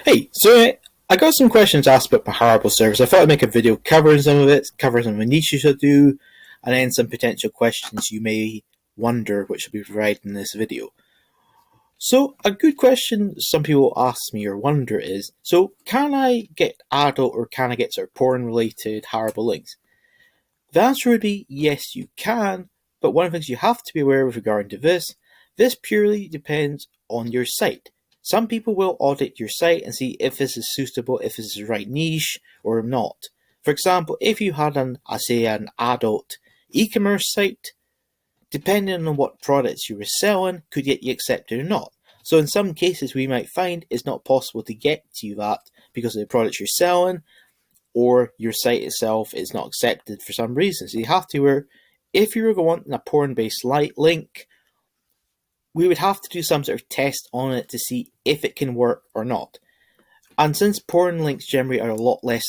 Hey, I got some questions asked about my HARO service. I thought I'd make a video covering some of it, covering some of the niches I do, and then some potential questions you may wonder which will be provided in this video. So, a good question some people ask me or wonder is, can I get adult or can I get sort of porn-related HARO links? The answer would be yes, you can, but one of the things you have to be aware of regarding to this purely depends on your site. Some people will audit your site and see if this is suitable, if this is the right niche or not. For example, if you had an adult e-commerce site, depending on what products you were selling, could get you accepted or not. So in some cases we might find it's not possible to get to that because of the products you're selling, or your site itself is not accepted for some reason. So you have to where if you were wanting a porn-based link, we would have to do some sort of test on it to see if it can work or not. And since porn links generally are a lot less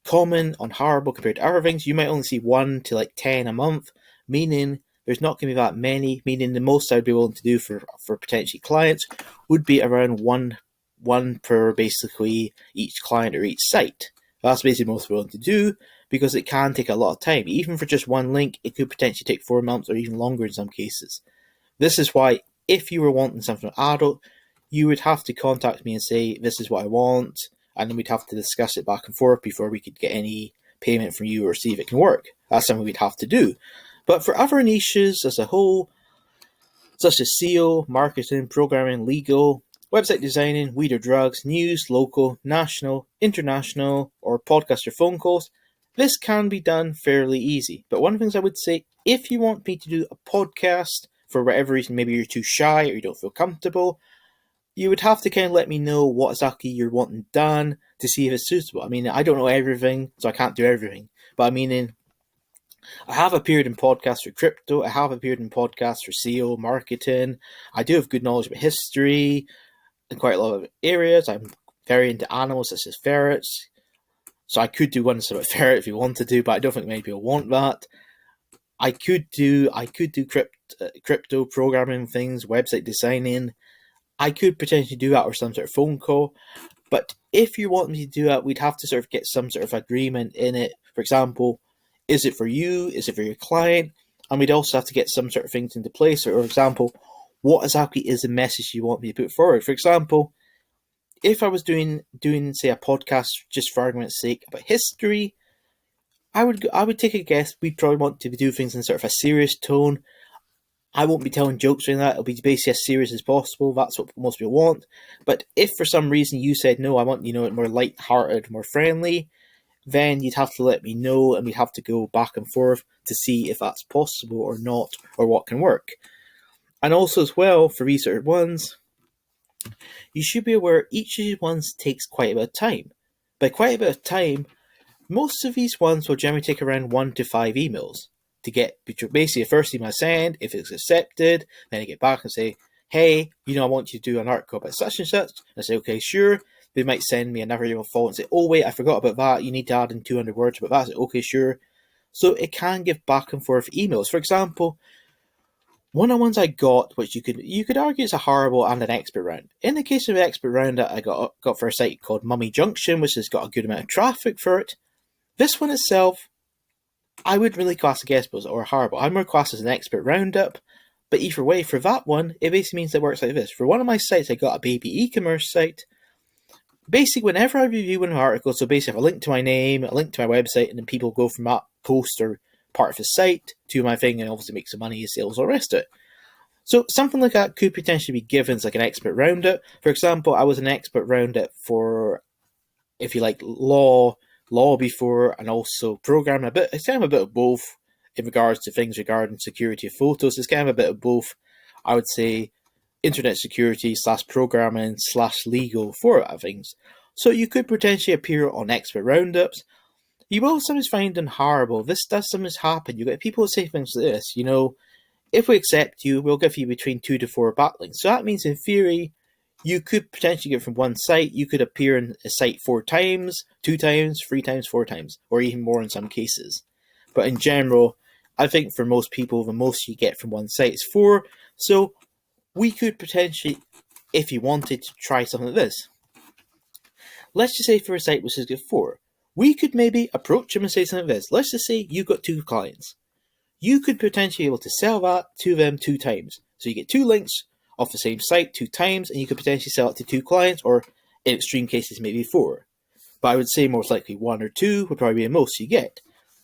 common on HARO compared to other things, you might only see 1 to 10 a month, meaning there's not going to be that many, meaning the most I'd be willing to do for potentially clients would be around one per basically each client or each site. That's basically most willing to do because it can take a lot of time. Even for just one link, it could potentially take 4 months or even longer in some cases. This is why if you were wanting something adult, you would have to contact me and say, this is what I want, and then we'd have to discuss it back and forth before we could get any payment from you or see if it can work. That's something we'd have to do. But for other niches as a whole, such as SEO, marketing, programming, legal, website designing, weed or drugs, news, local, national, international, or podcast or phone calls, this can be done fairly easy. But one of the things I would say, if you want me to do a podcast, for whatever reason, maybe you're too shy or you don't feel comfortable, you would have to kind of let me know what exactly you're wanting done to see if it's suitable. I mean, I don't know everything, so I can't do everything. But I mean, I have appeared in podcasts for crypto, I have appeared in podcasts for SEO, marketing, I do have good knowledge about history in quite a lot of areas. I'm very into animals such as ferrets, so I could do one about ferret if you wanted to, but I don't think many people want that. I could do crypto programming things, website designing. I could potentially do that or some sort of phone call. But if you want me to do that, we'd have to sort of get some sort of agreement in it. For example, is it for you? Is it for your client? And we'd also have to get some sort of things into place. For example, what exactly is the message you want me to put forward? For example, if I was doing say a podcast just for argument's sake about history, I would take a guess. We'd probably want to do things in sort of a serious tone. I won't be telling jokes or anything like that. It'll be basically as serious as possible. That's what most people want. But if for some reason you said, no, I want, it more light-hearted, more friendly, then you'd have to let me know and we'd have to go back and forth to see if that's possible or not, or what can work. And also as well, for these sort of ones, you should be aware each of these ones takes quite a bit of time. By quite a bit of time, most of these ones will generally take around 1 to 5 emails to get basically the first email I send. If it's accepted, then I get back and say, hey, I want you to do an article about such and such. And I say, okay, sure. They might send me another email follow and say, oh wait, I forgot about that. You need to add in 200 words about that. I say, okay, sure. So it can give back and forth emails. For example, one of the ones I got, which you could argue is a horrible and an expert round. In the case of the expert round that I got for a site called Mummy Junction, which has got a good amount of traffic for it, this one itself, I would really class a guest post or horrible. I'm more classed as an expert roundup, but either way, for that one, it basically means it works like this. For one of my sites, I got a baby e-commerce site. Basically, whenever I review an article, so basically I have a link to my name, a link to my website, and then people go from that post or part of the site to my thing and obviously make some money, sales, all the rest of it. So something like that could potentially be given as like an expert roundup. For example, I was an expert roundup for, if you like, law before, and also programming. It's kind of a bit of both in regards to things regarding security of photos. It's kind of a bit of both, I would say, internet security / programming / legal for things. So you could potentially appear on expert roundups. You will sometimes find in horrible, this does sometimes happen. You get people who say things like this, if we accept you, we'll give you between 2 to 4 backlinks. So that means in theory, you could potentially get from one site, you could appear in a site 4 times, 2 times, 3 times, 4 times, or even more in some cases. But in general, I think for most people, the most you get from one site is 4. So we could potentially, if you wanted to try something like this, let's just say for a site which is good for, we could maybe approach them and say something like this. Let's just say you've got 2 clients. You could potentially be able to sell that to them 2 times. So you get 2 links off the same site 2 times, and you could potentially sell it to 2 clients, or in extreme cases, maybe 4. But I would say most likely 1 or 2 would probably be the most you get.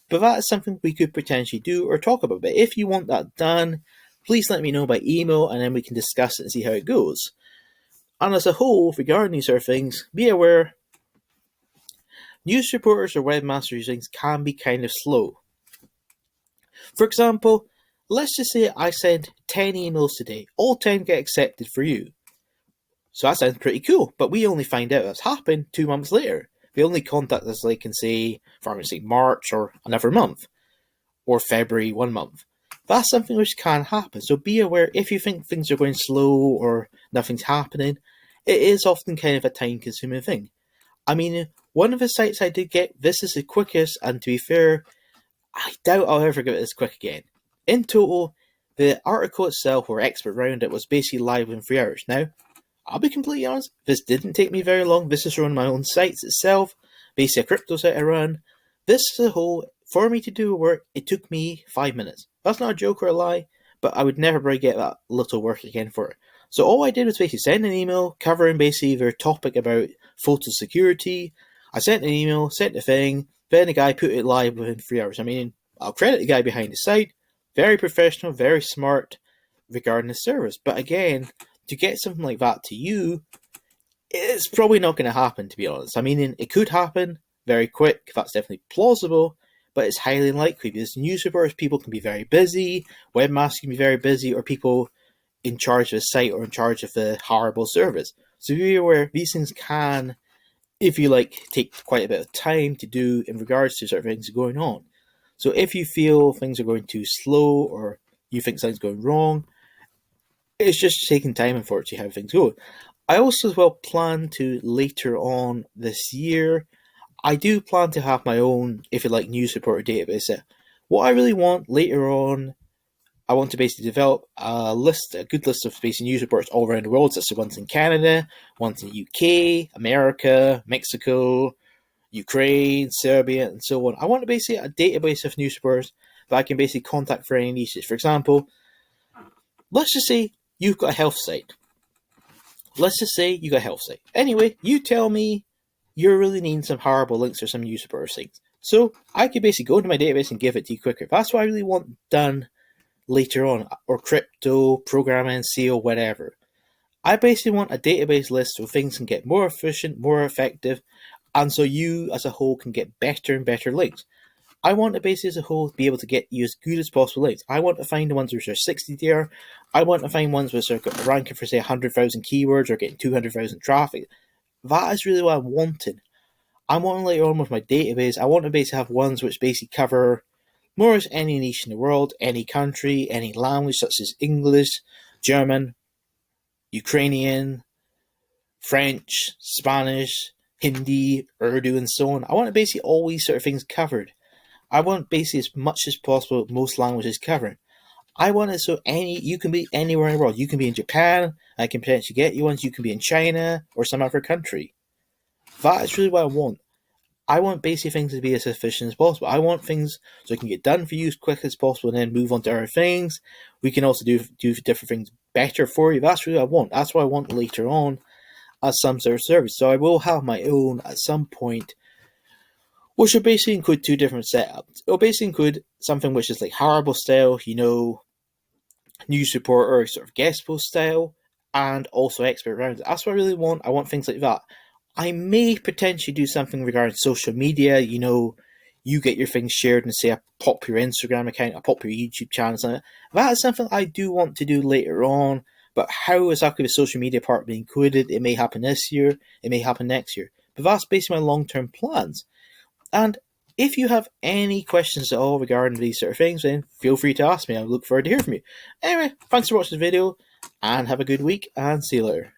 But that is something we could potentially do or talk about. But if you want that done, please let me know by email, and then we can discuss it and see how it goes. And as a whole, regarding these sort of things, be aware news reporters or webmasters things can be kind of slow. For example, let's just say I send 10 emails today. All 10 get accepted for you. So that sounds pretty cool, but we only find out that's happened 2 months later. They only contact us like in say, March or another month, or February 1 month. That's something which can happen, so be aware if you think things are going slow or nothing's happening, it is often kind of a time consuming thing. I mean, one of the sites I did get, this is the quickest, and to be fair, I doubt I'll ever get it this quick again. In total, the article itself or expert round it was basically live in 3 hours. Now, I'll be completely honest, this didn't take me very long. This is running my own sites itself, basically a crypto site I run. This as a whole, for me to do work, it took me 5 minutes. That's not a joke or a lie, but I would never get that little work again for it. So all I did was basically send an email covering basically their topic about photo security. I sent an email, sent the thing, then the guy put it live within 3 hours. I mean, I'll credit the guy behind the site. Very professional, very smart regarding the service. But again, to get something like that to you, it's probably not going to happen, to be honest. I mean, it could happen very quick. That's definitely plausible, but it's highly unlikely because news reporters, people can be very busy, webmasters can be very busy, or people in charge of the site or in charge of the HARO service. So be aware, these things can, if you like, take quite a bit of time to do in regards to certain things going on. So if you feel things are going too slow or you think something's going wrong, it's just taking time, unfortunately, how things go. I also as well plan to later on this year, I do plan to have my own, if you like, news reporter database. What I really want later on, I want to basically develop a good list of basically news reports all around the world, such as ones in Canada, ones in the UK, America, Mexico, Ukraine, Serbia, and so on. I want basically a database of news reporters that I can basically contact for any niches. For example, let's just say you've got a health site. Anyway, you tell me you're really needing some horrible links or some news reporter sites. So I could basically go into my database and give it to you quicker. That's what I really want done later on, or crypto, programming, SEO, whatever. I basically want a database list so things can get more efficient, more effective, and so you as a whole can get better and better links. I want to basically as a whole be able to get you as good as possible links. I want to find the ones which are 60 there. I want to find ones which are ranking for say 100,000 keywords or getting 200,000 traffic. That is really what I'm wanting. I want later on with my database, I want to basically have ones which basically cover more or less any niche in the world, any country, any language such as English, German, Ukrainian, French, Spanish, Hindi, Urdu, and so on. I want basically all these sort of things covered. I want basically as much as possible most languages covered. I want it so you can be anywhere in the world. You can be in Japan, I can potentially get you ones. You can be in China or some other country. That is really what I want. I want basically things to be as efficient as possible. I want things so I can get done for you as quick as possible and then move on to other things. We can also do different things better for you. That's really what I want. That's what I want later on as some sort of service. So I will have my own at some point, which will basically include 2 different setups. It will basically include something which is like HARO style, news reporter sort of guest post style, and also expert rounds. That's what I really want. I want things like that. I may potentially do something regarding social media. You get your things shared and say a popular Instagram account, a popular YouTube channel, something. That is something I do want to do later on. But how exactly the social media part be included, it may happen this year, it may happen next year. But that's basically my long-term plans. And if you have any questions at all regarding these sort of things, then feel free to ask me. I look forward to hearing from you. Anyway, thanks for watching the video, and have a good week, and see you later.